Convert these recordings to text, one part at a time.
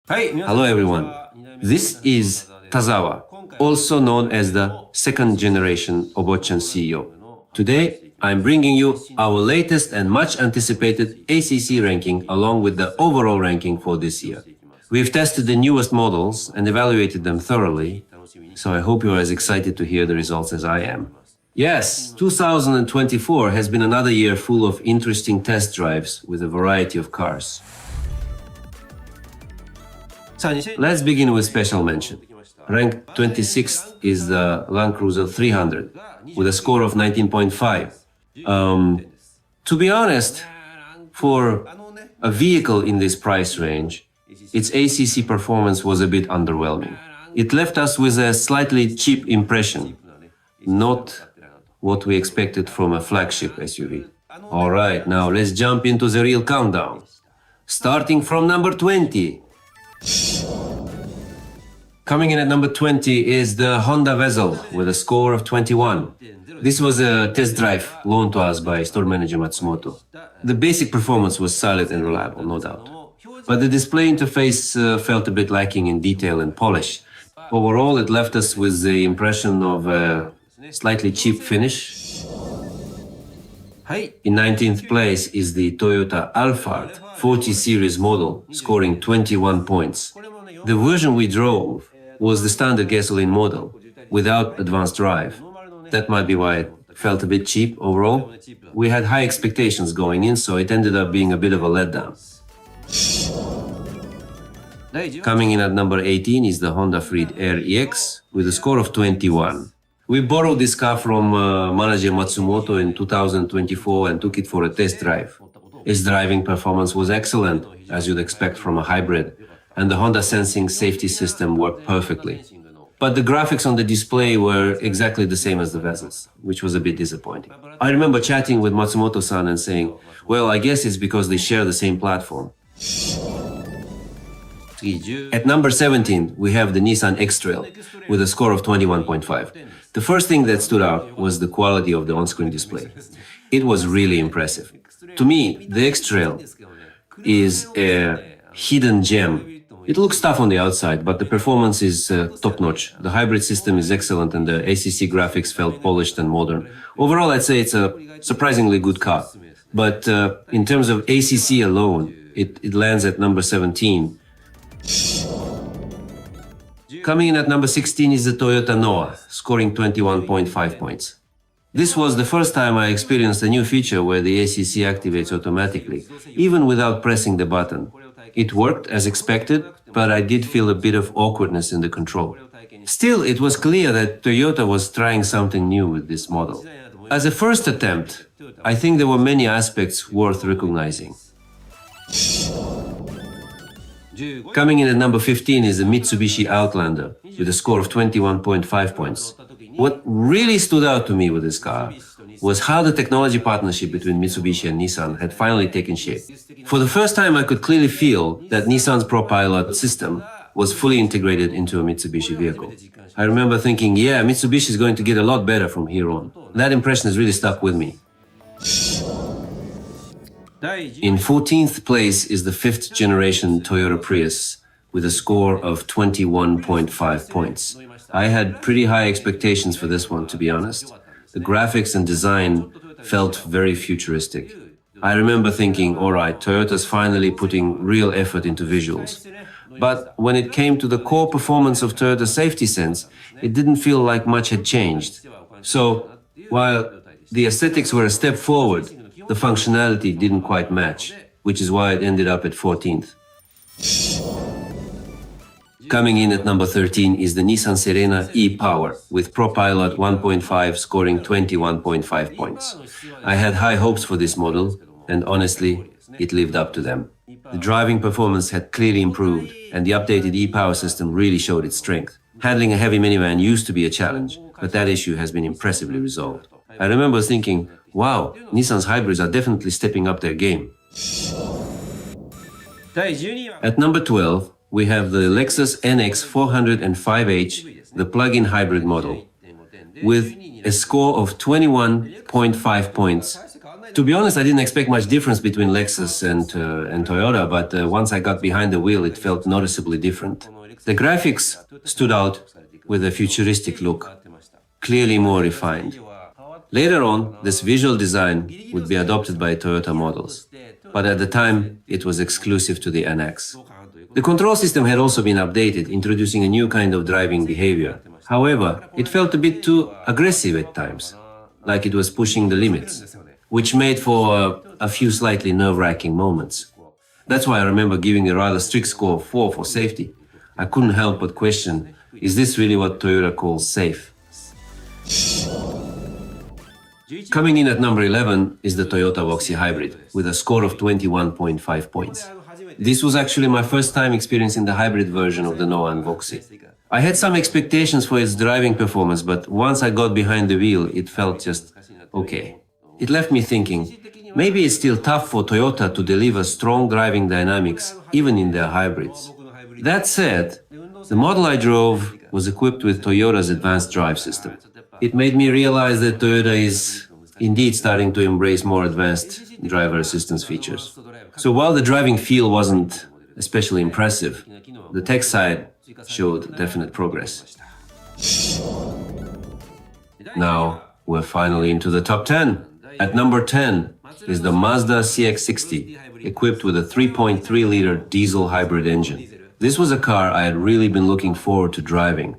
Hello everyone. This is Tazawa, also known as the second generation Obotchan CEO. Today, I'm bringing you our latest and much anticipated ACC ranking along with the overall ranking for this year. We've tested the newest models and evaluated them thoroughly, so I hope you're as excited to hear the results as I am. Yes, 2024 has been another year full of interesting test drives with a variety of cars. Let's begin with special mention. Ranked 26th is the Land Cruiser 300 with a score of 19.5. To be honest, for a vehicle in this price range, its ACC performance was a bit underwhelming. It left us with a slightly cheap impression, not what we expected from a flagship SUV. Alright, now let's jump into the real countdown. Starting from number 20. Coming in at number 20 is the Honda Vezel with a score of 21. This was a test drive loaned to us by store manager Matsumoto. The basic performance was solid and reliable, no doubt. But the display interface felt a bit lacking in detail and polish. Overall, it left us with the impression of a slightly cheap finish. In 19th place is the Toyota Alphard 40 series model, scoring 21 points. The version we drove was the standard gasoline model, without advanced drive. That might be why it felt a bit cheap overall. We had high expectations going in, so it ended up being a bit of a letdown. Coming in at number 18 is the Honda Freed Air EX with a score of 21. We borrowed this car from manager Matsumoto in 2024 and took it for a test drive. Its driving performance was excellent, as you'd expect from a hybrid, and the Honda Sensing safety system worked perfectly. But the graphics on the display were exactly the same as the Vezel's, which was a bit disappointing. I remember chatting with Matsumoto-san and saying, well, I guess it's because they share the same platform. At number 17, we have the Nissan X-Trail with a score of 21.5. The first thing that stood out was the quality of the on-screen display. It was really impressive. To me, the X-Trail is a hidden gem. It looks tough on the outside, but the performance is top-notch. The hybrid system is excellent and the ACC graphics felt polished and modern. Overall, I'd say it's a surprisingly good car. But in terms of ACC alone, it lands at number 17. Coming in at number 16 is the Toyota Noah, scoring 21.5 points. This was the first time I experienced a new feature where the ACC activates automatically, even without pressing the button. It worked as expected, but I did feel a bit of awkwardness in the control. Still, it was clear that Toyota was trying something new with this model. As a first attempt, I think there were many aspects worth recognizing. Coming in at number 15 is the Mitsubishi Outlander with a score of 21.5 points. What really stood out to me with this car was how the technology partnership between Mitsubishi and Nissan had finally taken shape. For the first time, I could clearly feel that Nissan's ProPilot system was fully integrated into a Mitsubishi vehicle. I remember thinking, yeah, Mitsubishi is going to get a lot better from here on. That impression has really stuck with me. In 14th place is the 5th generation Toyota Prius with a score of 21.5 points. I had pretty high expectations for this one, to be honest. The graphics and design felt very futuristic. I remember thinking, alright, Toyota's finally putting real effort into visuals. But when it came to the core performance of Toyota Safety Sense, it didn't feel like much had changed. So, while the aesthetics were a step forward, the functionality didn't quite match, which is why it ended up at 14th. Coming in at number 13 is the Nissan Serena e-Power with ProPilot 1.5 scoring 21.5 points. I had high hopes for this model, and honestly, it lived up to them. The driving performance had clearly improved, and the updated e-Power system really showed its strength. Handling a heavy minivan used to be a challenge, but that issue has been impressively resolved. I remember thinking, wow, Nissan's hybrids are definitely stepping up their game. At number 12, we have the Lexus NX 405h, the plug-in hybrid model, with a score of 21.5 points. To be honest, I didn't expect much difference between Lexus and Toyota, but once I got behind the wheel, it felt noticeably different. The graphics stood out with a futuristic look, clearly more refined. Later on, this visual design would be adopted by Toyota models, but at the time, it was exclusive to the NX. The control system had also been updated, introducing a new kind of driving behavior. However, it felt a bit too aggressive at times, like it was pushing the limits, which made for a few slightly nerve-wracking moments. That's why I remember giving a rather strict score of 4 for safety. I couldn't help but question, is this really what Toyota calls safe? Coming in at number 11 is the Toyota Voxy Hybrid, with a score of 21.5 points. This was actually my first time experiencing the hybrid version of the Noan Voxy. I had some expectations for its driving performance, but once I got behind the wheel, it felt just okay. It left me thinking, maybe it's still tough for Toyota to deliver strong driving dynamics, even in their hybrids. That said, the model I drove was equipped with Toyota's advanced drive system. It made me realize that Toyota is indeed starting to embrace more advanced driver assistance features. So while the driving feel wasn't especially impressive, the tech side showed definite progress. Now we're finally into the top 10. At number 10 is the Mazda CX-60, equipped with a 3.3-liter diesel hybrid engine. This was a car I had really been looking forward to driving.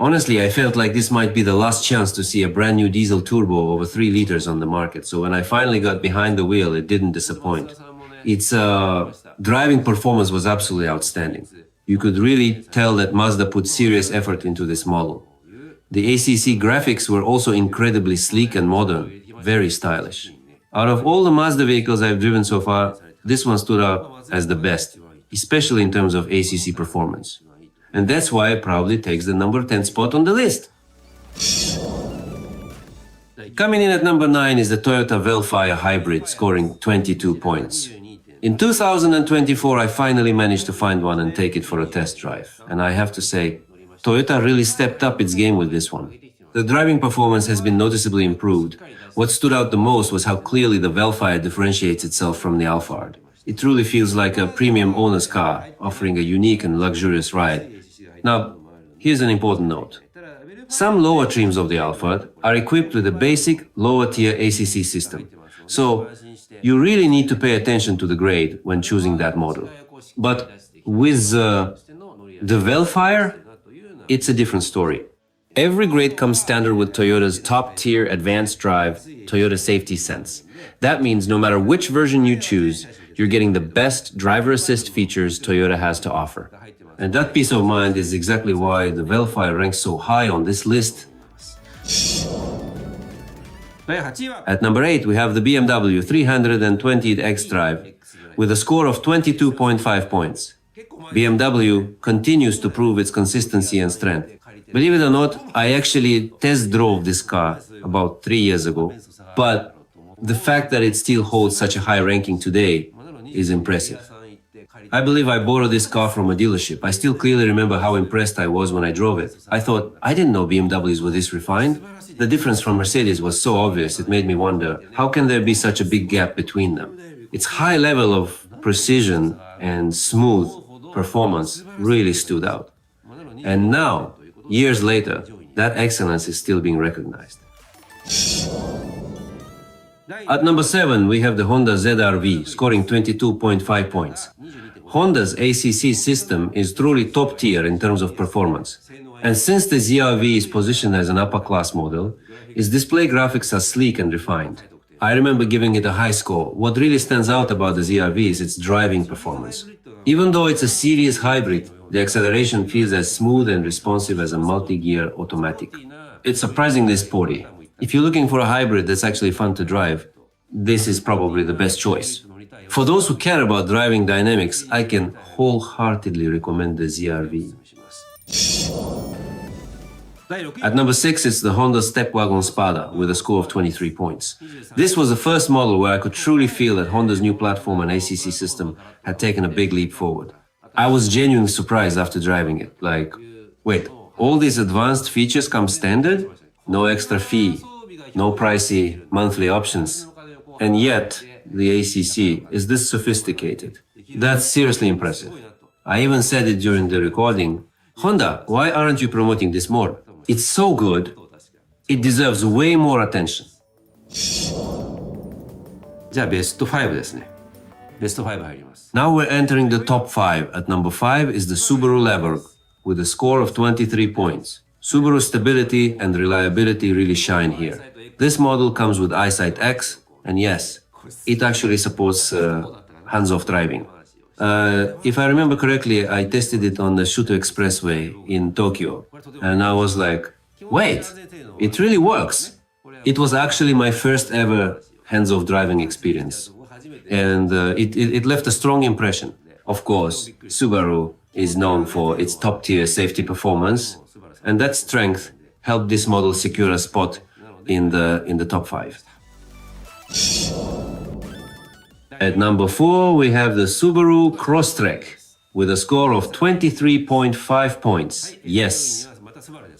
Honestly, I felt like this might be the last chance to see a brand new diesel turbo over 3 liters on the market, so when I finally got behind the wheel, it didn't disappoint. Its driving performance was absolutely outstanding. You could really tell that Mazda put serious effort into this model. The ACC graphics were also incredibly sleek and modern, very stylish. Out of all the Mazda vehicles I've driven so far, this one stood out as the best, especially in terms of ACC performance. And that's why it proudly takes the number 10 spot on the list. Coming in at number 9 is the Toyota Velfire Hybrid, scoring 22 points. In 2024, I finally managed to find one and take it for a test drive. And I have to say, Toyota really stepped up its game with this one. The driving performance has been noticeably improved. What stood out the most was how clearly the Velfire differentiates itself from the Alphard. It truly feels like a premium owner's car, offering a unique and luxurious ride. Now, here's an important note. Some lower trims of the Alphard are equipped with a basic lower-tier ACC system. So, you really need to pay attention to the grade when choosing that model. But with the Velfire, it's a different story. Every grade comes standard with Toyota's top-tier advanced drive, Toyota Safety Sense. That means no matter which version you choose, you're getting the best driver assist features Toyota has to offer. And that peace of mind is exactly why the Velfire ranks so high on this list. At number 8, we have the BMW 320 xDrive with a score of 22.5 points. BMW continues to prove its consistency and strength. Believe it or not, I actually test drove this car about 3 years ago, but the fact that it still holds such a high ranking today is impressive. I believe I borrowed this car from a dealership. I still clearly remember how impressed I was when I drove it. I thought, I didn't know BMWs were this refined. The difference from Mercedes was so obvious, it made me wonder, how can there be such a big gap between them? Its high level of precision and smooth performance really stood out. And now, years later, that excellence is still being recognized. At number 7, we have the Honda ZR-V, scoring 22.5 points. Honda's ACC system is truly top tier in terms of performance. And since the ZR-V is positioned as an upper-class model, its display graphics are sleek and refined. I remember giving it a high score. What really stands out about the ZR-V is its driving performance. Even though it's a serious hybrid, the acceleration feels as smooth and responsive as a multi-gear automatic. It's surprisingly sporty. If you're looking for a hybrid that's actually fun to drive, this is probably the best choice. For those who care about driving dynamics, I can wholeheartedly recommend the ZR-V. At number 6, it's the Honda Stepwagon Spada with a score of 23 points. This was the first model where I could truly feel that Honda's new platform and ACC system had taken a big leap forward. I was genuinely surprised after driving it. Like, wait, all these advanced features come standard? No extra fee, no pricey monthly options. And yet, the ACC is this sophisticated. That's seriously impressive. I even said it during the recording. Honda, why aren't you promoting this more? It's so good. It deserves way more attention. じゃあベスト5ですね。ベスト5入ります。Now we're entering the top 5. At number 5 is the Subaru Lever with a score of 23 points. Subaru stability and reliability really shine here. This model comes with EyeSight X, and yes, it actually supports hands-off driving. If I remember correctly, I tested it on the Shuto Expressway in Tokyo, and I was like, wait, it really works. It was actually my first ever hands-off driving experience, and it left a strong impression. Of course, Subaru is known for its top-tier safety performance, and that strength helped this model secure a spot in the top 5. At number 4, we have the Subaru Crosstrek with a score of 23.5 points. Yes,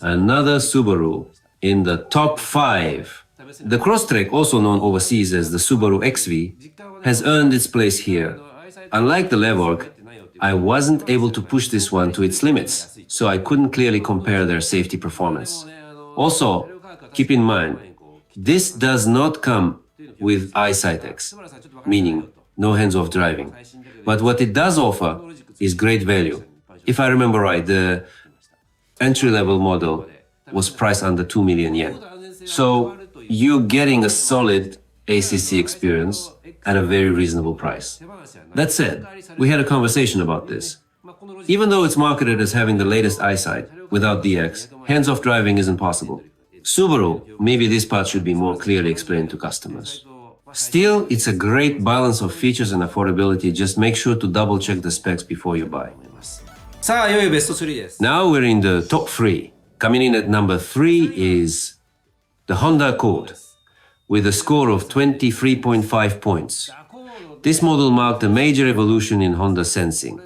another Subaru in the top 5. The Crosstrek, also known overseas as the Subaru XV, has earned its place here. Unlike the Levorg, I wasn't able to push this one to its limits, so I couldn't clearly compare their safety performance. Also, keep in mind, this does not come with EyeSight X, meaning no hands-off driving. But what it does offer is great value. If I remember right, the entry-level model was priced under 2 million yen. So you're getting a solid ACC experience at a very reasonable price. That said, we had a conversation about this. Even though it's marketed as having the latest EyeSight, without DX, hands-off driving isn't possible. Subaru, maybe this part should be more clearly explained to customers. Still, it's a great balance of features and affordability. Just make sure to double-check the specs before you buy. Now we're in the top 3. Coming in at number 3 is the Honda Accord, with a score of 23.5 points. This model marked a major evolution in Honda sensing.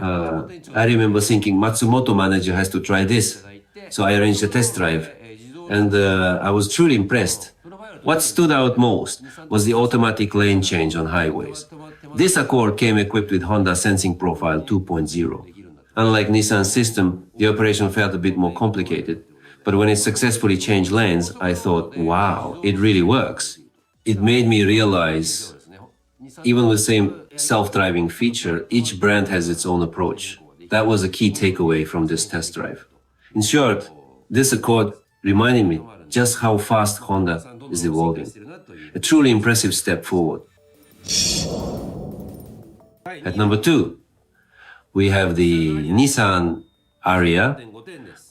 I remember thinking Matsumoto manager has to try this, so I arranged a test drive, and I was truly impressed. What stood out most was the automatic lane change on highways. This Accord came equipped with Honda Sensing Profile 2.0. Unlike Nissan's system, the operation felt a bit more complicated, but when it successfully changed lanes, I thought, wow, it really works. It made me realize, even with the same self-driving feature, each brand has its own approach. That was a key takeaway from this test drive. In short, this Accord reminded me just how fast Honda is evolving. A truly impressive step forward. At number 2, we have the Nissan Ariya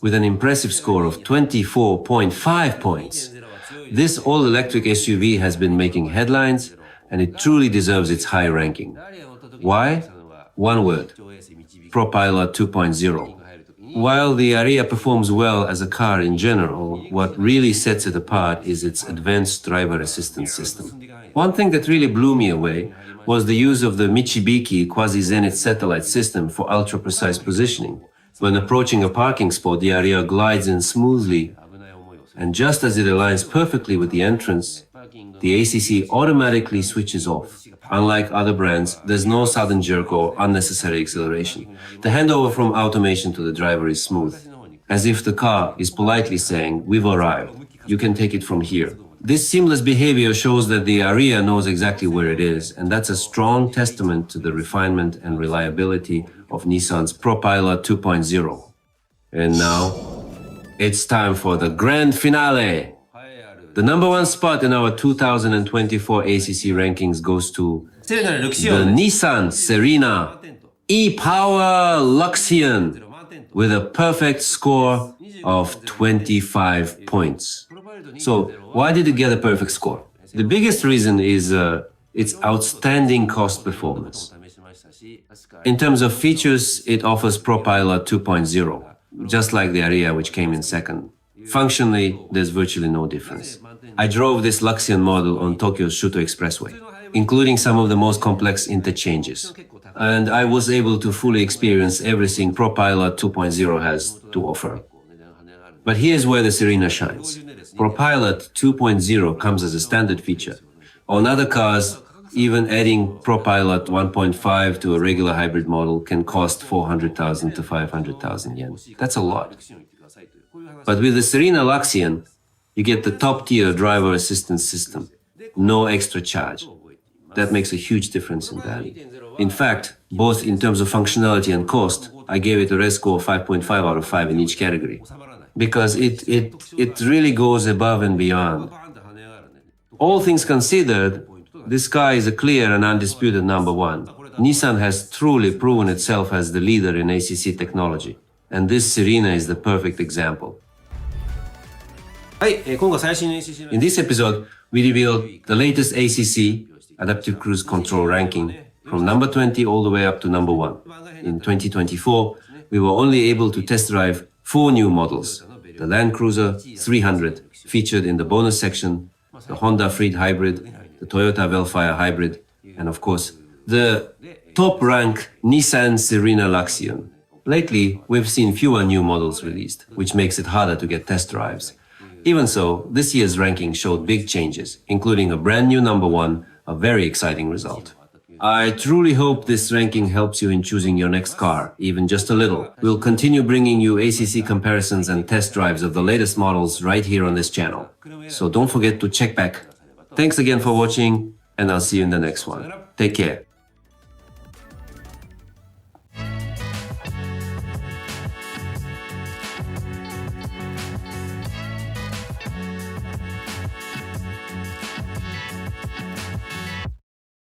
with an impressive score of 24.5 points. This all-electric SUV has been making headlines, and it truly deserves its high ranking. Why? One word: ProPilot 2.0. While the Ariya performs well as a car in general, what really sets it apart is its advanced driver assistance system. One thing that really blew me away was the use of the Michibiki Quasi-Zenith satellite system for ultra-precise positioning. When approaching a parking spot, the Ariya glides in smoothly, and just as it aligns perfectly with the entrance, the ACC automatically switches off. Unlike other brands, there's no sudden jerk or unnecessary acceleration. The handover from automation to the driver is smooth, as if the car is politely saying, "We've arrived. You can take it from here." This seamless behavior shows that the Ariya knows exactly where it is, and that's a strong testament to the refinement and reliability of Nissan's ProPilot 2.0. And now, it's time for the grand finale! The number 1 spot in our 2024 ACC rankings goes to the Nissan Serena e-Power Luxion with a perfect score of 25 points. So, why did it get a perfect score? The biggest reason is its outstanding cost performance. In terms of features, it offers ProPilot 2.0, just like the Ariya, which came in second. Functionally, there's virtually no difference. I drove this Luxion model on Tokyo's Shuto Expressway, including some of the most complex interchanges. And I was able to fully experience everything ProPilot 2.0 has to offer. But here's where the Serena shines. ProPilot 2.0 comes as a standard feature, On other cars, even adding ProPilot 1.5 to a regular hybrid model can cost 400,000 to 500,000 yen. That's a lot. But with the Serena Luxion, you get the top-tier driver assistance system. No extra charge. That makes a huge difference in value. In fact, both in terms of functionality and cost, I gave it a res score of 5.5 out of 5 in each category. Because it really goes above and beyond. All things considered, this car is a clear and undisputed number one. Nissan has truly proven itself as the leader in ACC technology. And this Serena is the perfect example. In this episode, we revealed the latest ACC, Adaptive Cruise Control ranking, from number 20 all the way up to number 1. In 2024, we were only able to test drive 4 new models. The Land Cruiser 300, featured in the bonus section, the Honda Freed Hybrid, the Toyota Velfire Hybrid, and of course, the top-rank Nissan Serena Luxion. Lately, we've seen fewer new models released, which makes it harder to get test drives. Even so, this year's ranking showed big changes, including a brand new number 1, a very exciting result. I truly hope this ranking helps you in choosing your next car, even just a little. We'll continue bringing you ACC comparisons and test drives of the latest models right here on this channel. So don't forget to check back. Thanks again for watching, and I'll see you in the next one. Take care.